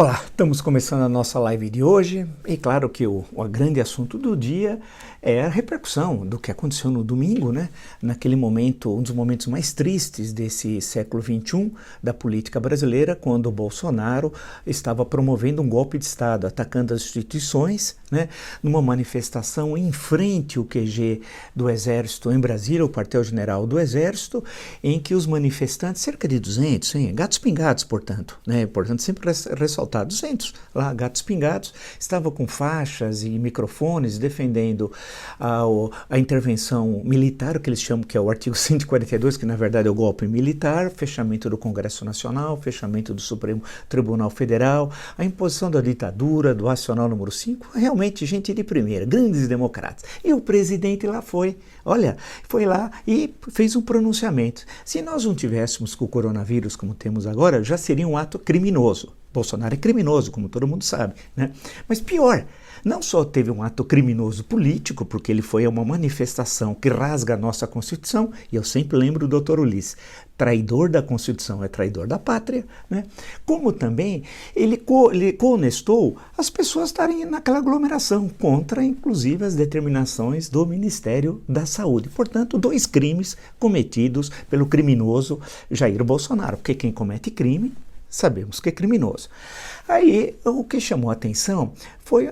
Olá, estamos começando a nossa live de hoje e claro que o grande assunto do dia é a repercussão do que aconteceu no domingo, né? Naquele momento, um dos momentos mais tristes desse século XXI da política brasileira, quando o Bolsonaro estava promovendo um golpe de Estado, atacando as instituições, né? Numa manifestação em frente ao QG do Exército em Brasília, o quartel-general do Exército, em que os manifestantes, cerca de 200, hein? Gatos pingados, portanto, né? Portanto, sempre ressaltar, 200 lá, gatos pingados, estavam com faixas e microfones defendendo a intervenção militar, o que eles chamam que é o artigo 142, que na verdade é o golpe militar, fechamento do Congresso Nacional, fechamento do Supremo Tribunal Federal, a imposição da ditadura, do Racional número 5, realmente gente de primeira, grandes democratas. E o presidente lá foi lá e fez um pronunciamento. Se nós não tivéssemos com o coronavírus como temos agora, já seria um ato criminoso. Bolsonaro é criminoso, como todo mundo sabe, né? Mas pior, não só teve um ato criminoso político, porque ele foi a uma manifestação que rasga a nossa Constituição, e eu sempre lembro do Dr. Ulisses, traidor da Constituição é traidor da pátria, né? Como também ele conestou as pessoas estarem naquela aglomeração, contra inclusive as determinações do Ministério da Saúde. Portanto, 2 crimes cometidos pelo criminoso Jair Bolsonaro, porque quem comete crime sabemos que é criminoso. Aí, o que chamou a atenção foi,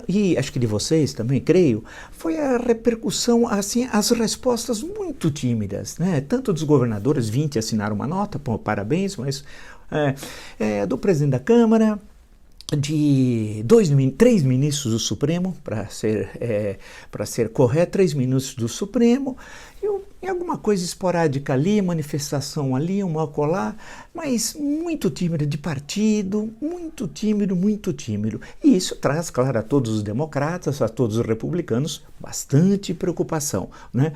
e acho que de vocês também, creio, foi a repercussão, assim, as respostas muito tímidas, né? Tanto dos governadores, 20 assinaram uma nota, pô, parabéns, mas do presidente da Câmara, de 3 ministros do Supremo, para ser correto, 3 ministros do Supremo, e alguma coisa esporádica ali, manifestação ali, um acolá, mas muito tímido de partido, muito tímido, muito tímido. E isso traz, claro, a todos os democratas, a todos os republicanos, bastante preocupação, né?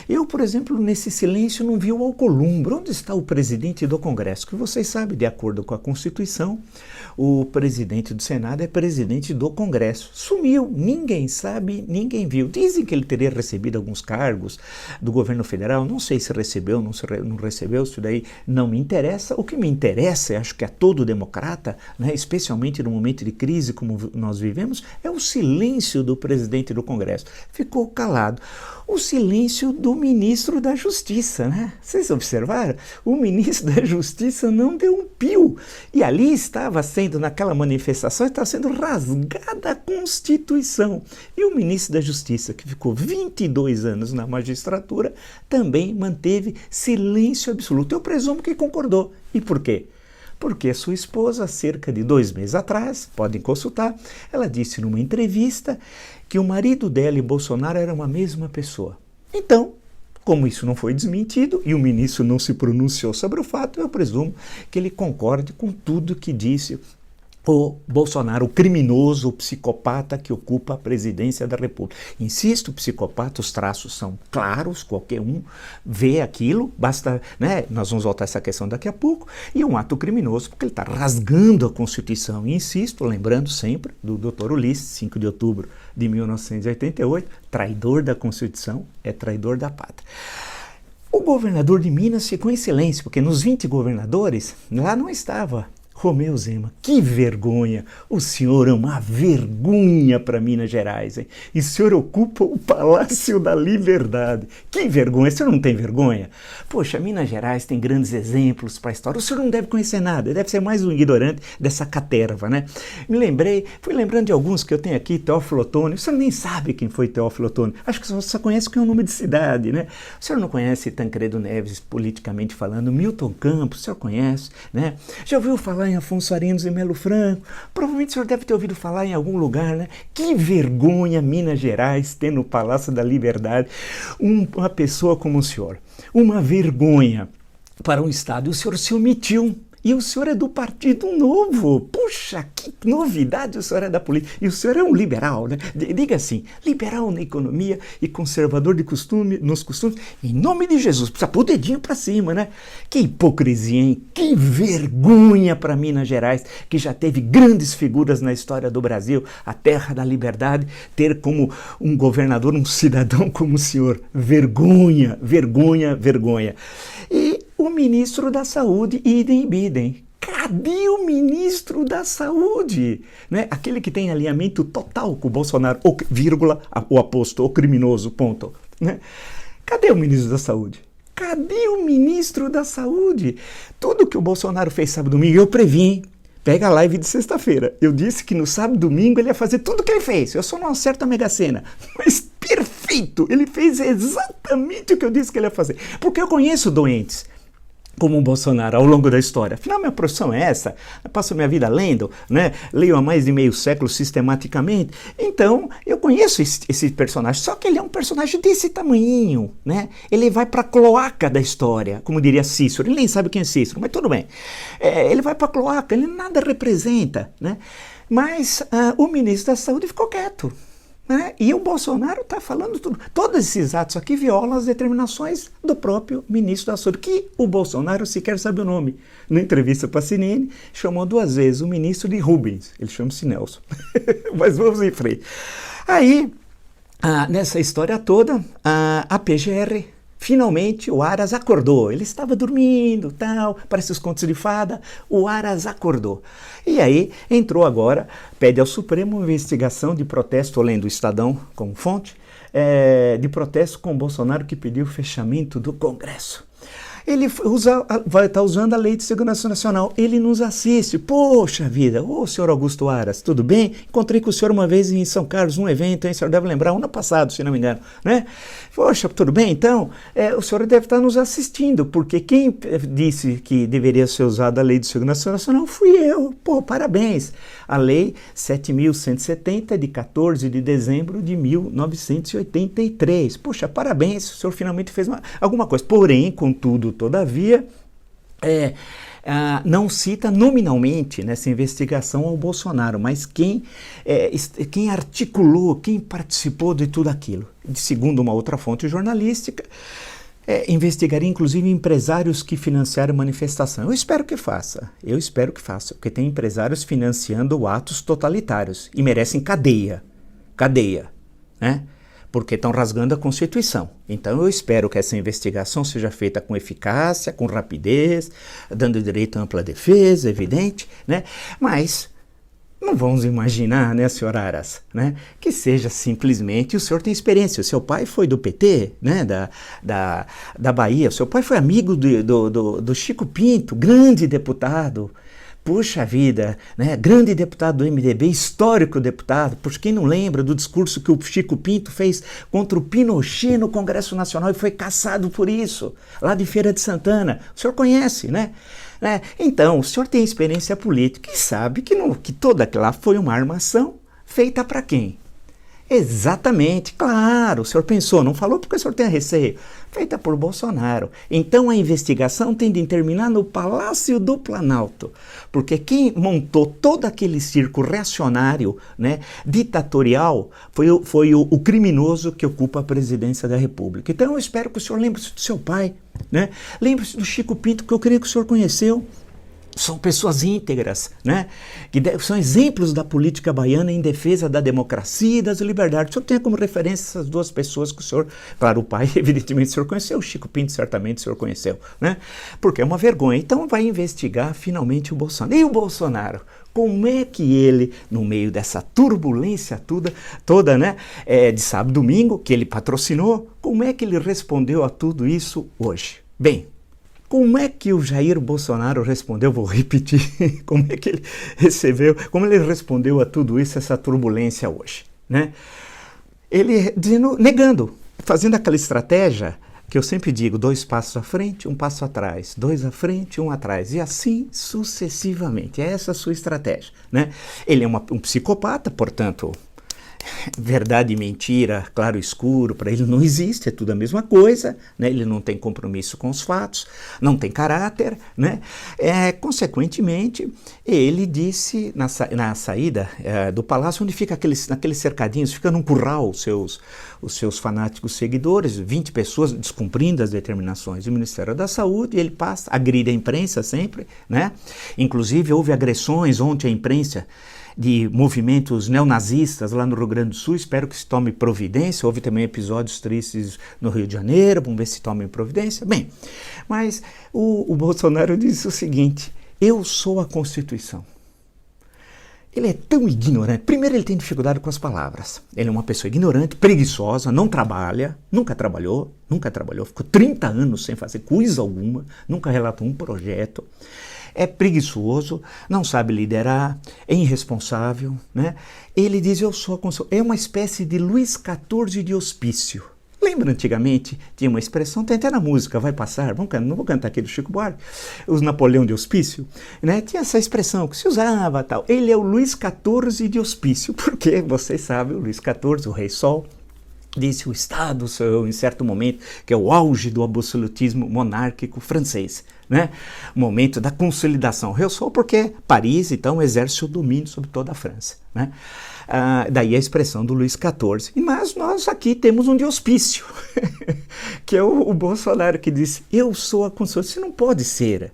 Eu, por exemplo, nesse silêncio não vi o Alcolumbre. Onde está o presidente do Congresso? Que vocês sabem, de acordo com a Constituição, o presidente do Senado é presidente do Congresso. Sumiu, ninguém sabe, ninguém viu. Dizem que ele teria recebido alguns cargos do governo federal, não sei se recebeu, não recebeu, isso daí não me interessa. O que me interessa, acho que a todo democrata, né, especialmente no momento de crise como nós vivemos, é o silêncio do presidente do Congresso. Ficou calado. O silêncio do ministro da Justiça, né? Vocês observaram? O ministro da Justiça não deu um pio. E ali estava sendo, naquela manifestação, estava sendo rasgada a Constituição. E o ministro da Justiça, que ficou 22 anos na magistratura, também manteve silêncio absoluto. Eu presumo que concordou. E por quê? Porque a sua esposa, cerca de 2 meses atrás, podem consultar, ela disse numa entrevista que o marido dela e Bolsonaro eram a mesma pessoa. Então, como isso não foi desmentido e o ministro não se pronunciou sobre o fato, eu presumo que ele concorde com tudo que disse o Bolsonaro, o criminoso, o psicopata que ocupa a presidência da República. Insisto, o psicopata, os traços são claros, qualquer um vê aquilo, basta, né? Nós vamos voltar a essa questão daqui a pouco, e é um ato criminoso porque ele está rasgando a Constituição. E insisto, lembrando sempre do Dr. Ulisses, 5 de outubro de 1988, traidor da Constituição é traidor da pátria. O governador de Minas ficou em silêncio, porque nos 20 governadores, lá não estava Romeu Zema. Que vergonha! O senhor é uma vergonha para Minas Gerais, hein? E o senhor ocupa o Palácio da Liberdade. Que vergonha! O senhor não tem vergonha? Poxa, Minas Gerais tem grandes exemplos para a história. O senhor não deve conhecer nada, deve ser mais um ignorante dessa caterva, né? Fui lembrando de alguns que eu tenho aqui, Teófilo Otoni. O senhor nem sabe quem foi Teófilo Otoni. Acho que só conhece que é um nome de cidade, né? O senhor não conhece Tancredo Neves, politicamente falando, Milton Campos, o senhor conhece, né? Já ouviu falar em Afonso Arinos e Melo Franco? Provavelmente o senhor deve ter ouvido falar em algum lugar, né? Que vergonha Minas Gerais ter no Palácio da Liberdade uma pessoa como o senhor. Uma vergonha para um Estado. E o senhor se omitiu. E o senhor é do Partido Novo. Puxa, que novidade, o senhor é da política. E o senhor é um liberal, né? Diga assim, liberal na economia e conservador nos costumes. Em nome de Jesus, precisa pôr o dedinho para cima, né? Que hipocrisia, hein? Que vergonha para Minas Gerais, que já teve grandes figuras na história do Brasil, a terra da liberdade, ter como um governador, um cidadão como o senhor. Vergonha, vergonha, vergonha. E o ministro da Saúde, idem e bidem. Cadê o ministro da Saúde? Né? Aquele que tem alinhamento total com o Bolsonaro, ou, vírgula, o aposto, o criminoso, ponto. Né? Cadê o ministro da Saúde? Cadê o ministro da Saúde? Tudo que o Bolsonaro fez sábado e domingo, eu previ, hein? Pega a live de sexta-feira. Eu disse que no sábado e domingo ele ia fazer tudo o que ele fez. Eu só não acerto a Mega Sena. Mas perfeito! Ele fez exatamente o que eu disse que ele ia fazer. Porque eu conheço doentes como o Bolsonaro ao longo da história. Afinal, minha profissão é essa. Eu passo minha vida lendo, né? Leio há mais de meio século sistematicamente. Então, eu conheço esse personagem. Só que ele é um personagem desse tamanhinho, né? Ele vai para a cloaca da história, como diria Cícero. Ele nem sabe quem é Cícero, mas tudo bem. Ele vai para a cloaca, ele nada representa, né? Mas o ministro da Saúde ficou quieto. Né? E o Bolsonaro está falando tudo. Todos esses atos aqui violam as determinações do próprio ministro da Saúde, que o Bolsonaro sequer sabe o nome. Na entrevista para a CNN, chamou 2 vezes o ministro de Rubens. Ele chama-se Nelson. Mas vamos em frente. Aí, nessa história toda, a PGR, finalmente o Aras acordou. Ele estava dormindo, tal, parece os contos de fada. O Aras acordou. E aí entrou agora, pede ao Supremo uma investigação de protesto, lendo o Estadão como fonte, de protesto com o Bolsonaro que pediu o fechamento do Congresso. Ele vai estar usando a Lei de Segurança Nacional. Ele nos assiste. Poxa vida, ô senhor Augusto Aras, tudo bem? Encontrei com o senhor uma vez em São Carlos, num evento, hein? O senhor deve lembrar, ano passado, se não me engano, né? Poxa, tudo bem? Então, o senhor deve estar nos assistindo, porque quem disse que deveria ser usada a Lei de Segurança Nacional fui eu. Pô, parabéns. A Lei 7.170, de 14 de dezembro de 1983. Poxa, parabéns, o senhor finalmente fez alguma coisa. Porém, contudo, todavia, não cita nominalmente nessa investigação ao Bolsonaro, mas quem articulou, quem participou de tudo aquilo. Segundo uma outra fonte jornalística, investigaria inclusive empresários que financiaram manifestação. Eu espero que faça, porque tem empresários financiando atos totalitários e merecem cadeia, né? Porque estão rasgando a Constituição. Então eu espero que essa investigação seja feita com eficácia, com rapidez, dando direito à ampla defesa, evidente, né? Mas não vamos imaginar, né, senhor Aras, né, que seja simplesmente, o senhor tem experiência, o seu pai foi do PT, né, da Bahia, o seu pai foi amigo do Chico Pinto, grande deputado. Puxa vida, né? Grande deputado do MDB, histórico deputado, por quem não lembra do discurso que o Chico Pinto fez contra o Pinochet no Congresso Nacional e foi caçado por isso, lá de Feira de Santana. O senhor conhece, né? Então, o senhor tem experiência política e sabe que toda aquela foi uma armação feita para quem? Exatamente, claro, o senhor pensou, não falou porque o senhor tem receio, feita por Bolsonaro. Então a investigação tem de terminar no Palácio do Planalto, porque quem montou todo aquele circo reacionário, né, ditatorial, foi o criminoso que ocupa a presidência da República. Então eu espero que o senhor lembre-se do seu pai, né? Lembre-se do Chico Pinto, que eu creio que o senhor conheceu. São pessoas íntegras, né? Que são exemplos da política baiana em defesa da democracia e das liberdades. O senhor tem como referência essas 2 pessoas que o senhor, claro, o pai, evidentemente, o senhor conheceu, o Chico Pinto, certamente, o senhor conheceu, né? Porque é uma vergonha. Então vai investigar finalmente o Bolsonaro. E o Bolsonaro? Como é que ele, no meio dessa turbulência toda, né, de sábado e domingo, que ele patrocinou, como é que ele respondeu a tudo isso hoje? Bem, como é que o Jair Bolsonaro respondeu? Vou repetir, como ele respondeu a tudo isso, essa turbulência hoje, né? Ele negando, fazendo aquela estratégia que eu sempre digo, 2 passos à frente, 1 passo atrás, 2 à frente, 1 atrás, e assim sucessivamente. É essa a sua estratégia, né? Ele é um psicopata, portanto, verdade e mentira, claro e escuro, para ele não existe, é tudo a mesma coisa, né? Ele não tem compromisso com os fatos, não tem caráter, né? Consequentemente, ele disse na saída do palácio, onde fica naqueles cercadinhos, fica num curral os seus fanáticos seguidores, 20 pessoas descumprindo as determinações do Ministério da Saúde, e ele agride a imprensa sempre, né? Inclusive houve agressões ontem à imprensa de movimentos neonazistas lá no Rio Grande do Sul. Espero que se tome providência. Houve também episódios tristes no Rio de Janeiro, vamos ver se tomem providência. Bem, mas o Bolsonaro disse o seguinte, eu sou a Constituição. Ele é tão ignorante. Primeiro, ele tem dificuldade com as palavras. Ele é uma pessoa ignorante, preguiçosa, não trabalha, nunca trabalhou, ficou 30 anos sem fazer coisa alguma, nunca relatou um projeto. É preguiçoso, não sabe liderar, é irresponsável, né? Ele diz, eu sou a Constituição. É uma espécie de Luís XIV de hospício. Lembra antigamente, tinha uma expressão, tem até na música, vai passar, não vou cantar aqui do Chico Buarque, os Napoleão de hospício, né? Tinha essa expressão que se usava tal. Ele é o Luís XIV de hospício, porque vocês sabem, o Luís XIV, o Rei Sol, disse o Estado, em certo momento, que é o auge do absolutismo monárquico francês, né? O momento da consolidação. O Rei Sol, porque Paris, então, exerce o domínio sobre toda a França, né? Daí a expressão do Luís XIV. Mas nós aqui temos um de hospício, que é o Bolsonaro, que diz, eu sou a Constituição. Você não pode ser,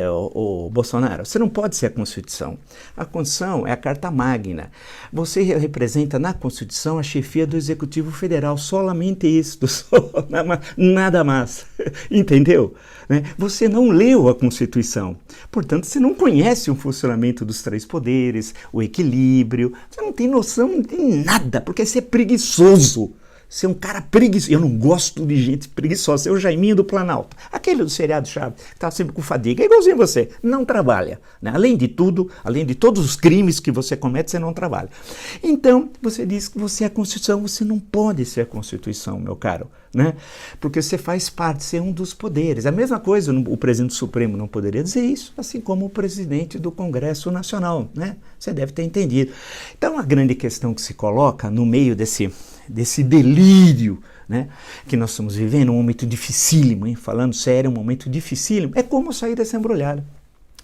o Bolsonaro, você não pode ser a Constituição. A Constituição é a Carta Magna. Você representa na Constituição a chefia do Executivo Federal, solamente isto, nada mais. Entendeu? Né? Você não leu a Constituição, portanto você não conhece o funcionamento dos três poderes, o equilíbrio, você não tem noção de nada, porque você é preguiçoso. Você é um cara preguiçoso. Eu não gosto de gente preguiçosa. Você é o Jaiminho do Planalto. Aquele do seriado Chaves, que estava sempre com fadiga. É igualzinho você. Não trabalha. Né? Além de tudo, além de todos os crimes que você comete, você não trabalha. Então, você diz que você é a Constituição. Você não pode ser a Constituição, meu caro. Né? Porque você faz parte, você é um dos poderes. A mesma coisa, o presidente supremo não poderia dizer isso, assim como o presidente do Congresso Nacional. Né? Você deve ter entendido. Então, a grande questão que se coloca no meio desse delírio, né, que nós estamos vivendo, um momento dificílimo, hein? Falando sério, um momento dificílimo, é como sair dessa embrulhada.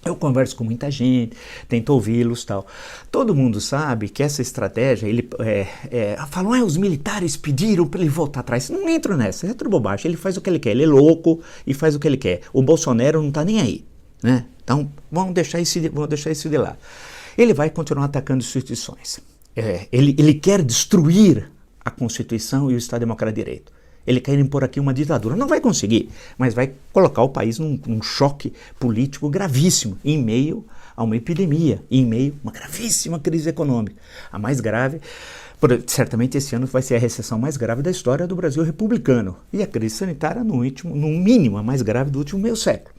Eu converso com muita gente, tento ouvi-los e tal. Todo mundo sabe que essa estratégia, falam, os militares pediram para ele voltar atrás. Não entro nessa, é tudo bobagem. Ele faz o que ele quer, ele é louco e faz o que ele quer. O Bolsonaro não está nem aí, né? Então, vamos deixar isso de lado. Ele vai continuar atacando instituições. Ele quer destruir a Constituição e o Estado Democrático de Direito. Ele quer impor aqui uma ditadura. Não vai conseguir, mas vai colocar o país num choque político gravíssimo, em meio a uma epidemia, em meio a uma gravíssima crise econômica. A mais grave, certamente esse ano vai ser a recessão mais grave da história do Brasil republicano. E a crise sanitária, no mínimo, a mais grave do último meio século.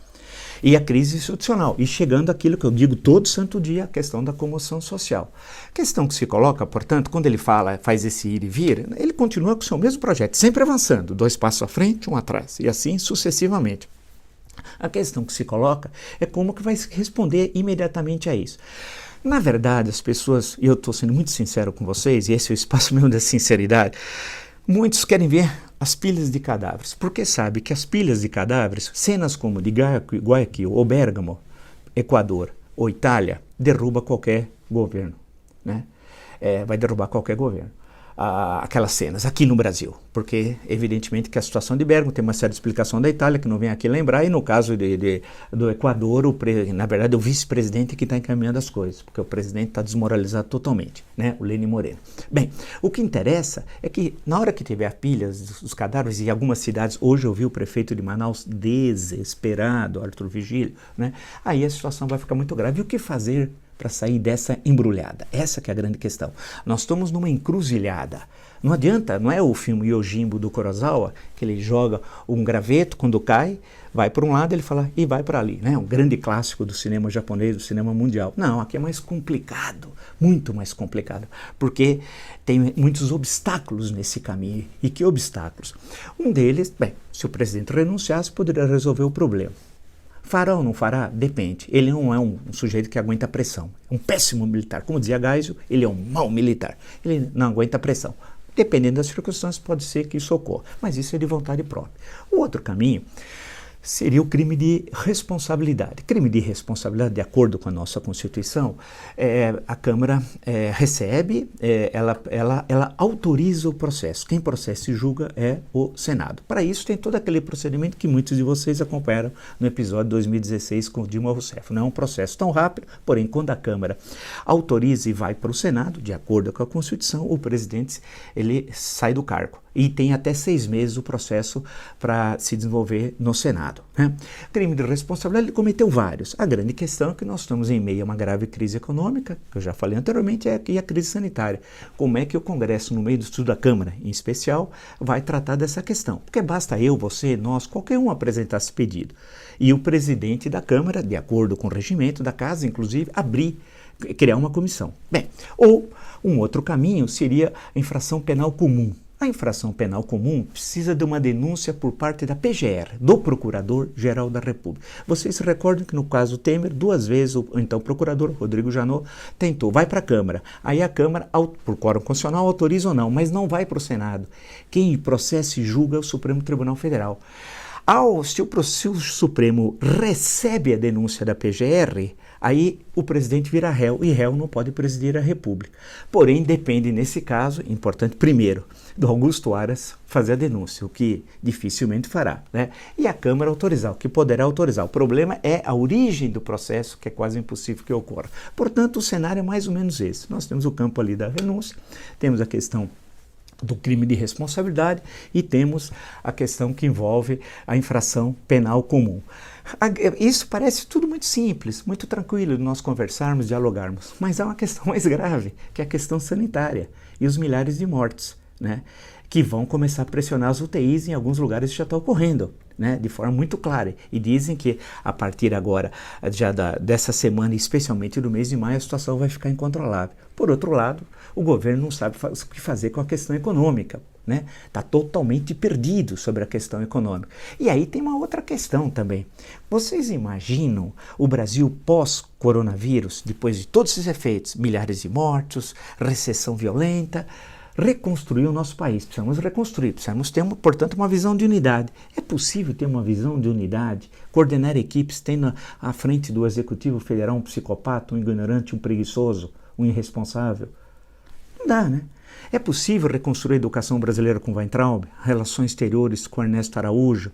E a crise institucional, e chegando àquilo que eu digo todo santo dia, a questão da comoção social. A questão que se coloca, portanto, quando ele faz esse ir e vir, ele continua com o seu mesmo projeto, sempre avançando, 2 passos à frente, 1 atrás, e assim sucessivamente. A questão que se coloca é como que vai responder imediatamente a isso. Na verdade, as pessoas, e eu estou sendo muito sincero com vocês, e esse é o espaço mesmo da sinceridade, muitos querem ver as pilhas de cadáveres, porque sabe que as pilhas de cadáveres, cenas como de Guayaquil ou Bérgamo, Equador ou Itália, derruba qualquer governo, né? Vai derrubar qualquer governo. Aquelas cenas aqui no Brasil, porque evidentemente que a situação de Bérgamo tem uma certa explicação da Itália, que não vem aqui lembrar, e no caso do Equador, na verdade é o vice-presidente que está encaminhando as coisas, porque o presidente está desmoralizado totalmente, né? O Lenin Moreno. Bem, o que interessa é que na hora que tiver pilhas dos cadáveres, em algumas cidades, hoje eu vi o prefeito de Manaus desesperado, Arthur Vigílio, né? Aí a situação vai ficar muito grave. E o que fazer para sair dessa embrulhada? Essa que é a grande questão. Nós estamos numa encruzilhada. Não adianta, não é o filme Yojimbo do Kurosawa, que ele joga um graveto, quando cai, vai para um lado, ele fala, e vai para ali, né? Um grande clássico do cinema japonês, do cinema mundial. Não, aqui é mais complicado, muito mais complicado, porque tem muitos obstáculos nesse caminho. E que obstáculos? Um deles, bem, se o presidente renunciasse, poderia resolver o problema. Fará ou não fará? Depende. Ele não é um sujeito que aguenta pressão. É um péssimo militar. Como dizia Geisel, ele é um mau militar. Ele não aguenta pressão. Dependendo das circunstâncias, pode ser que isso ocorra. Mas isso é de vontade própria. O outro caminho seria o crime de responsabilidade. Crime de responsabilidade, de acordo com a nossa Constituição, a Câmara recebe, ela autoriza o processo. Quem processa e julga é o Senado. Para isso tem todo aquele procedimento que muitos de vocês acompanharam no episódio 2016 com Dilma Rousseff. Não é um processo tão rápido, porém quando a Câmara autoriza e vai para o Senado, de acordo com a Constituição, o presidente ele sai do cargo. E tem até 6 meses o processo para se desenvolver no Senado. Estado. Né? Crime de responsabilidade, ele cometeu vários. A grande questão é que nós estamos em meio a uma grave crise econômica, que eu já falei anteriormente, e a crise sanitária. Como é que o Congresso, no meio do estudo da Câmara, em especial, vai tratar dessa questão? Porque basta eu, você, nós, qualquer um apresentar esse pedido. E o presidente da Câmara, de acordo com o regimento da Casa, inclusive, criar uma comissão. Bem, ou um outro caminho seria a infração penal comum. A infração penal comum precisa de uma denúncia por parte da PGR, do Procurador-Geral da República. Vocês se recordam que no caso Temer, 2 vezes o então procurador, Rodrigo Janot, tentou, vai para a Câmara. Aí a Câmara, por quórum constitucional, autoriza ou não, mas não vai para o Senado. Quem processa e julga é o Supremo Tribunal Federal. Se o Supremo recebe a denúncia da PGR, aí o presidente vira réu, e réu não pode presidir a República. Porém, depende, nesse caso, importante, primeiro, do Augusto Aras fazer a denúncia, o que dificilmente fará, né? E a Câmara autorizar, o que poderá autorizar. O problema é a origem do processo, que é quase impossível que ocorra. Portanto, o cenário é mais ou menos esse. Nós temos o campo ali da renúncia, temos a questão do crime de responsabilidade e temos a questão que envolve a infração penal comum. Isso parece tudo muito simples, muito tranquilo de nós conversarmos, dialogarmos, mas há uma questão mais grave, que é a questão sanitária e os milhares de mortes, né, que vão começar a pressionar as UTIs. Em alguns lugares já está ocorrendo, né, de forma muito clara, e dizem que a partir agora, já dessa semana, especialmente do mês de maio, a situação vai ficar incontrolável. Por outro lado, o governo não sabe o que fazer com a questão econômica, né? Está totalmente perdido sobre a questão econômica. E aí tem uma outra questão também. Vocês imaginam o Brasil pós-coronavírus, depois de todos esses efeitos, milhares de mortos, recessão violenta, reconstruir o nosso país? Precisamos reconstruir, precisamos ter, portanto, uma visão de unidade. É possível ter uma visão de unidade, coordenar equipes, tendo à frente do Executivo Federal um psicopata, um ignorante, um preguiçoso, um irresponsável? Não dá, né? É possível reconstruir a educação brasileira com Weintraub, relações exteriores com Ernesto Araújo,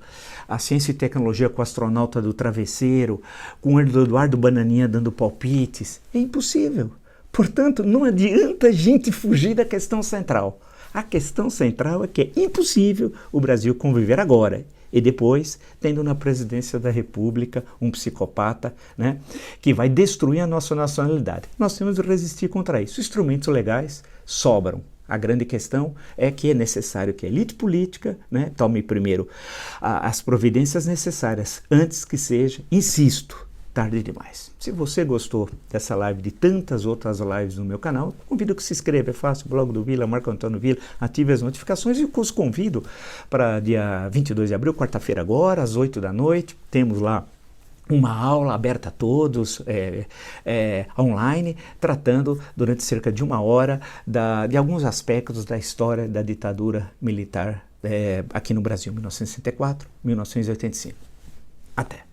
a ciência e tecnologia com o astronauta do travesseiro, com o Eduardo Bananinha dando palpites? É impossível. Portanto, não adianta a gente fugir da questão central. A questão central é que é impossível o Brasil conviver agora e depois tendo na presidência da República um psicopata, né, que vai destruir a nossa nacionalidade. Nós temos de resistir contra isso. Instrumentos legais sobram. A grande questão é que é necessário que a elite política, né, tome primeiro as providências necessárias antes que seja, insisto, tarde demais. Se você gostou dessa live, de tantas outras lives no meu canal, convido que se inscreva, é fácil, blog do Vila, Marco Antônio Vila, ative as notificações e os convido para dia 22 de abril, quarta-feira agora, às 8 da noite, temos lá uma aula aberta a todos, online, tratando durante cerca de 1 hora de alguns aspectos da história da ditadura militar aqui no Brasil, 1964, 1985. Até!